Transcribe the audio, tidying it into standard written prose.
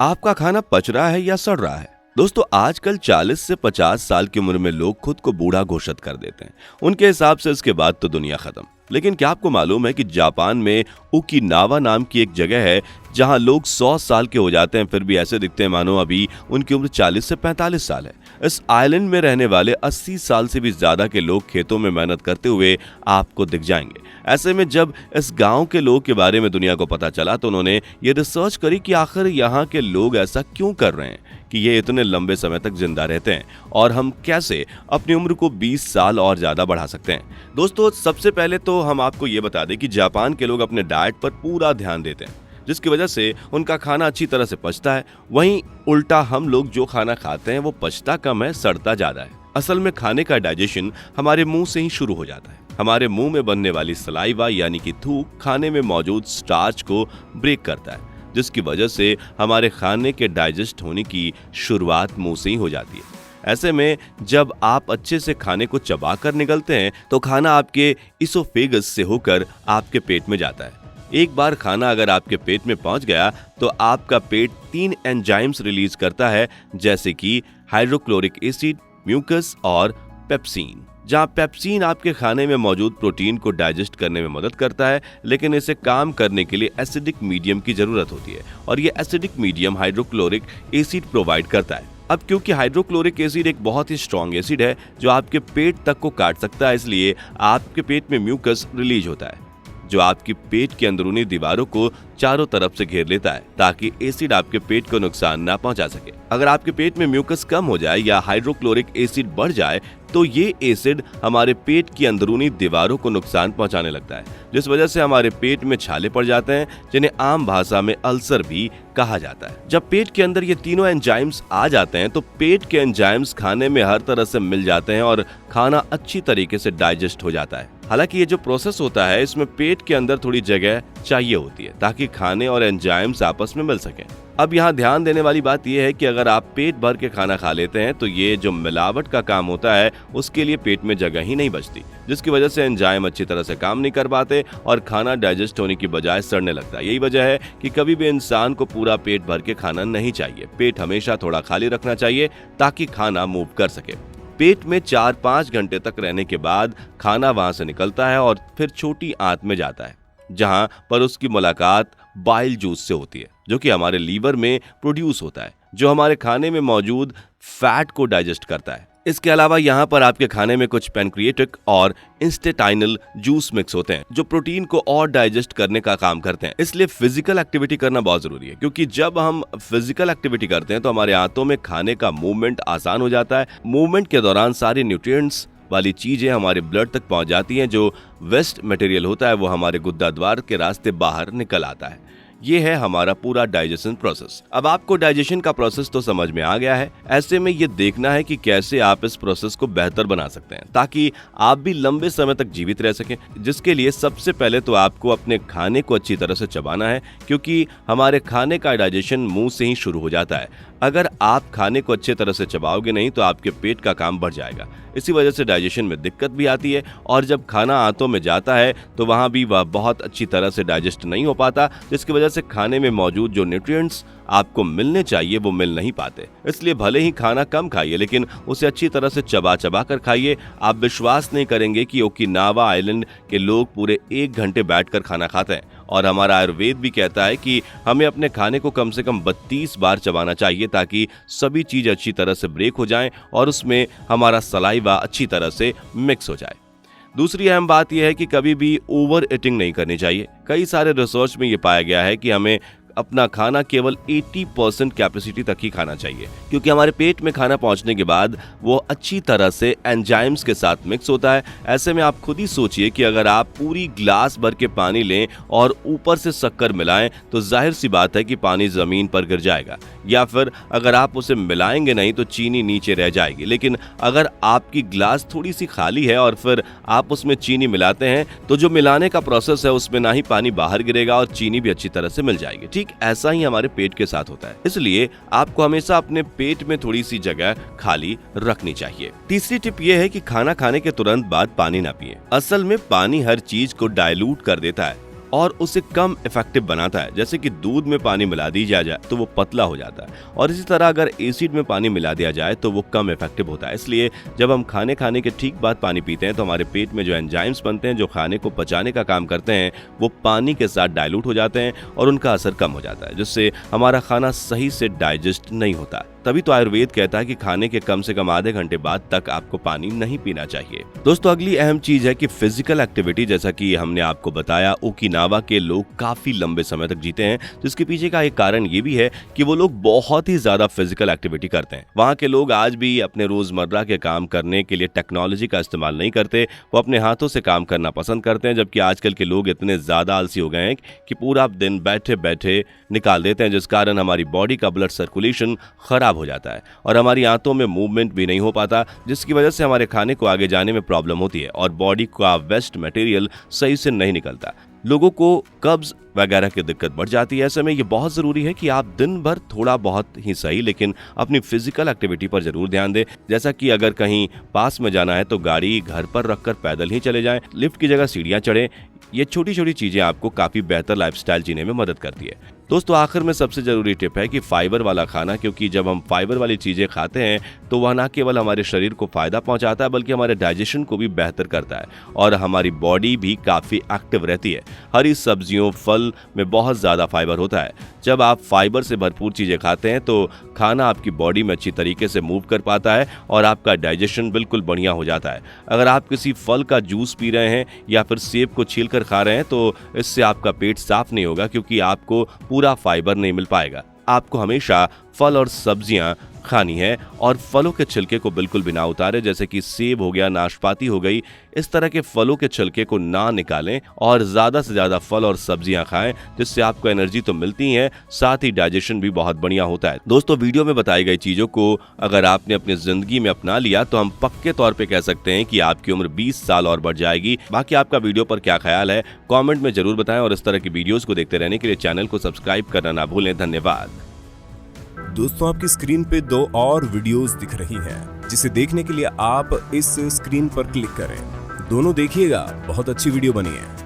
आपका खाना पच रहा है या सड़ रहा है? दोस्तों, आजकल 40 से 50 साल की उम्र में लोग खुद को बूढ़ा घोषित कर देते हैं। उनके हिसाब से इसके बाद तो दुनिया खत्म। लेकिन क्या आपको मालूम है कि जापान में ओकिनावा नाम की एक जगह है जहां लोग 100 साल के हो जाते हैं फिर भी ऐसे दिखते हैं मानो अभी उनकी उम्र 40 से 45 साल है। इस आइलैंड में रहने वाले 80 साल से भी ज्यादा के लोग खेतों में मेहनत करते हुए आपको दिख जाएंगे। ऐसे में जब इस गांव के लोग के बारे में दुनिया को पता चला तो उन्होंने ये रिसर्च करी कि आखिर यहाँ के लोग ऐसा क्यों कर रहे हैं कि ये इतने लंबे समय तक जिंदा रहते हैं और हम कैसे अपनी उम्र को 20 साल और ज्यादा बढ़ा सकते हैं। दोस्तों, सबसे पहले तो हम आपको ये बता दें कि जापान के लोग अपने डाइट पर पूरा ध्यान देते हैं, जिसकी वजह से उनका खाना अच्छी तरह से पचता है। वहीं उल्टा हम लोग जो खाना खाते हैं वो पचता कम है, सड़ता ज्यादा है। असल में खाने का डाइजेशन हमारे मुंह से ही शुरू हो जाता है। हमारे मुंह में बनने वाली सलाइवा यानी कि थूक खाने में मौजूद स्टार्च को ब्रेक करता है, जिसकी वजह से हमारे खाने के डाइजेस्ट होने की शुरुआत मुंह से ही हो जाती है। ऐसे में जब आप अच्छे से खाने को चबा कर निगलते हैं तो खाना आपके इसोफेगस से होकर आपके पेट में जाता है। एक बार खाना अगर आपके पेट में पहुंच गया तो आपका पेट 3 एंजाइम्स रिलीज करता है, जैसे कि हाइड्रोक्लोरिक एसिड, म्यूकस और पेप्सिन। जहां पेप्सिन आपके खाने में मौजूद प्रोटीन को डाइजेस्ट करने में मदद करता है, लेकिन इसे काम करने के लिए एसिडिक मीडियम की जरूरत होती है और ये acidic medium hydrochloric acid provide करता है। अब क्योंकि हाइड्रोक्लोरिक एसिड एक बहुत ही स्ट्रॉन्ग एसिड है जो आपके पेट तक को काट सकता है, इसलिए आपके पेट में म्यूकस रिलीज होता है जो आपकी पेट की अंदरूनी दीवारों को चारों तरफ से घेर लेता है ताकि एसिड आपके पेट को नुकसान ना पहुंचा सके। अगर आपके पेट में म्यूकस कम हो जाए या हाइड्रोक्लोरिक एसिड बढ़ जाए तो ये एसिड हमारे पेट की अंदरूनी दीवारों को नुकसान पहुंचाने लगता है, जिस वजह से हमारे पेट में छाले पड़ जाते हैं, जिन्हें आम भाषा में अल्सर भी कहा जाता है। जब पेट के अंदर ये तीनों एंजाइम्स आ जाते हैं तो पेट के एंजाइम्स खाने में हर तरह से मिल जाते हैं और खाना अच्छी तरीके से डाइजेस्ट हो जाता है। हालांकि ये जो प्रोसेस होता है इसमें पेट के अंदर थोड़ी जगह चाहिए होती है ताकि खाने और एंजाइम्स आपस में मिल सकें। अब यहाँ ध्यान देने वाली बात यह है कि अगर आप पेट भर के खाना खा लेते हैं तो ये जो मिलावट का काम होता है उसके लिए पेट में जगह ही नहीं बचती, जिसकी वजह से एंजाइम अच्छी तरह से काम नहीं कर पाते और खाना डाइजेस्ट होने की बजाय सड़ने लगता है। यही वजह है कि कभी भी इंसान को पूरा पेट भर के खाना नहीं चाहिए। पेट हमेशा थोड़ा खाली रखना चाहिए ताकि खाना मूव कर सके। पेट में 4-5 घंटे तक रहने के बाद खाना वहां से निकलता है और फिर छोटी आंत में जाता है, जहां पर उसकी मुलाकात बाइल जूस से होती है जो कि हमारे लीवर में प्रोड्यूस होता है, जो हमारे खाने में मौजूद फैट को डाइजेस्ट करता है। इसके अलावा यहाँ पर आपके खाने में कुछ पैनक्रिएटिक और इंस्टेटाइनल जूस मिक्स होते हैं जो प्रोटीन को और डाइजेस्ट करने का काम करते हैं। इसलिए फिजिकल एक्टिविटी करना बहुत जरूरी है, क्योंकि जब हम फिजिकल एक्टिविटी करते हैं तो हमारे आंतों में खाने का मूवमेंट आसान हो जाता है। मूवमेंट के दौरान सारी न्यूट्रिएंट्स वाली चीजें हमारे ब्लड तक पहुंच जाती हैं। जो वेस्ट मटेरियल होता है वो हमारे गुद्दा द्वार के रास्ते बाहर निकल आता है। ये है हमारा पूरा डाइजेशन प्रोसेस। अब आपको डाइजेशन का प्रोसेस तो समझ में आ गया है। ऐसे में ये देखना है कि कैसे आप इस प्रोसेस को बेहतर बना सकते हैं ताकि आप भी लंबे समय तक जीवित रह सकें। जिसके लिए सबसे पहले तो आपको अपने खाने को अच्छी तरह से चबाना है, क्योंकि हमारे खाने का डाइजेशन मुंह से ही शुरू हो जाता है। अगर आप खाने को अच्छे तरह से चबाओगे नहीं तो आपके पेट का काम बढ़ जाएगा। इसी वजह से डाइजेशन में दिक्कत भी आती है और जब खाना आंतों में जाता है तो वहां भी वह बहुत अच्छी तरह से डाइजेस्ट नहीं हो पाता, जिसकी वजह से खाने में मौजूद जो न्यूट्रिएंट्स आपको मिलने चाहिए वो मिल नहीं पाते। इसलिए भले ही खाना कम खाइए लेकिन उसे अच्छी तरह से चबा चबा कर खाइए। आप विश्वास नहीं करेंगे कि ओकिनावा आइलैंड के लोग पूरे 1 घंटे बैठकर खाना खाते हैं और हमारा आयुर्वेद भी कहता है कि हमें अपने खाने को कम से कम 32 बार चबाना चाहिए ताकि सभी चीज अच्छी तरह से ब्रेक हो जाएं और उसमें हमारा सलाइवा अच्छी तरह से मिक्स हो जाए। दूसरी अहम बात यह है कि कभी भी ओवर ईटिंग नहीं करनी चाहिए। कई सारे रिसर्च में यह पाया गया है कि हमें अपना खाना केवल 80% कैपेसिटी तक ही खाना चाहिए, क्योंकि हमारे पेट में खाना पहुंचने के बाद वो अच्छी तरह से एंजाइम्स के साथ मिक्स होता है। ऐसे में आप खुद ही सोचिए कि अगर आप पूरी ग्लास भर के पानी लें और ऊपर से शक्कर मिलाएं तो जाहिर सी बात है कि पानी जमीन पर गिर जाएगा, या फिर अगर आप उसे मिलाएंगे नहीं तो चीनी नीचे रह जाएगी। लेकिन अगर आपकी ग्लास थोड़ी सी खाली है और फिर आप उसमें चीनी मिलाते हैं तो जो मिलाने का प्रोसेस है उसमें ना ही पानी बाहर गिरेगा और चीनी भी अच्छी तरह से मिल जाएगी। ठीक ऐसा ही हमारे पेट के साथ होता है, इसलिए आपको हमेशा अपने पेट में थोड़ी सी जगह खाली रखनी चाहिए। तीसरी टिप यह है कि खाना खाने के तुरंत बाद पानी ना पिए। असल में पानी हर चीज को डाइल्यूट कर देता है और उसे कम इफेक्टिव बनाता है। जैसे कि दूध में पानी मिला दी जाए तो वो पतला हो जाता है, और इसी तरह अगर एसिड में पानी मिला दिया जाए तो वो कम इफेक्टिव होता है। इसलिए जब हम खाने के ठीक बाद पानी पीते हैं तो हमारे पेट में जो एंजाइम्स बनते हैं, जो खाने को पचाने का काम करते हैं, वो पानी के साथ डाइल्यूट हो जाते हैं और उनका असर कम हो जाता है, जिससे हमारा खाना सही से डाइजेस्ट नहीं होता। तभी तो आयुर्वेद कहता है कि खाने के कम से कम आधे घंटे बाद तक आपको पानी नहीं पीना चाहिए। दोस्तों, अगली अहम चीज है कि फिजिकल एक्टिविटी। जैसा कि हमने आपको बताया, ओकिनावा के लोग काफी लंबे समय तक जीते हैं, जिसके पीछे का एक कारण ये भी है कि वो लोग बहुत ही ज्यादा फिजिकल एक्टिविटी करते हैं। वहाँ के लोग आज भी अपने रोजमर्रा के काम करने के लिए टेक्नोलॉजी का इस्तेमाल नहीं करते, वो अपने हाथों से काम करना पसंद करते हैं। जबकि आजकल के लोग इतने ज्यादा आलसी हो गए हैं कि पूरा दिन बैठे बैठे निकाल देते हैं, जिस कारण हमारी बॉडी का ब्लड सर्कुलेशन खराब हो जाता है और हमारी आंतों में मूवमेंट भी नहीं हो पाता, जिसकी वजह से हमारे खाने को आगे जाने में प्रॉब्लम होती है और बॉडी का वेस्ट मटेरियल सही से नहीं निकलता। लोगों को कब्ज वगैरह की दिक्कत बढ़ जाती है। ऐसे में ये बहुत जरूरी है कि आप दिन भर थोड़ा बहुत ही सही, लेकिन अपनी फिजिकल एक्टिविटी पर जरूर ध्यान दें। जैसा कि अगर कहीं पास में जाना है तो गाड़ी घर पर रखकर पैदल ही चले जाएं, लिफ्ट की जगह सीढ़ियां चढ़ें। ये छोटी छोटी चीजें आपको काफी बेहतर लाइफस्टाइल जीने में मदद करती है। दोस्तों, आखिर में सबसे जरूरी टिप है कि फाइबर वाला खाना, क्योंकि जब हम फाइबर वाली चीजें खाते हैं तो वह न केवल हमारे शरीर को फायदा पहुंचाता है बल्कि हमारे डाइजेशन को भी बेहतर करता है और हमारी बॉडी भी काफी एक्टिव रहती है। हरी सब्जियों, फल में बहुत ज्यादा फाइबर होता है। जब आप फाइबर से भरपूर चीजें खाते हैं तो खाना आपकी बॉडी में अच्छी तरीके से मूव कर पाता है और आपका डाइजेशन बिल्कुल बढ़िया हो जाता है। अगर आप किसी फल का जूस पी रहे हैं या फिर सेब को छील कर खा रहे हैं तो इससे आपका पेट साफ नहीं होगा, क्योंकि आपको पूरा फाइबर नहीं मिल पाएगा। आपको हमेशा फल और सब्जियां खानी है और फलों के छिलके को बिल्कुल बिना उतारे, जैसे कि सेब हो गया, नाशपाती हो गई, इस तरह के फलों के छिलके को ना निकालें और ज्यादा से ज्यादा फल और सब्जियां खाएं, जिससे आपको एनर्जी तो मिलती है, साथ ही डाइजेशन भी बहुत बढ़िया होता है। दोस्तों, वीडियो में बताई गई चीजों को अगर आपने अपनी जिंदगी में अपना लिया तो हम पक्के तौर पे कह सकते हैं कि आपकी उम्र 20 साल और बढ़ जाएगी। बाकी आपका वीडियो पर क्या ख्याल है कमेंट में जरूर बताएं और इस तरह की वीडियोस को देखते रहने के लिए चैनल को सब्सक्राइब करना ना भूलें। धन्यवाद। दोस्तों, आपकी स्क्रीन पे 2 और वीडियोस दिख रही हैं, जिसे देखने के लिए आप इस स्क्रीन पर क्लिक करें। दोनों देखिएगा, बहुत अच्छी वीडियो बनी है।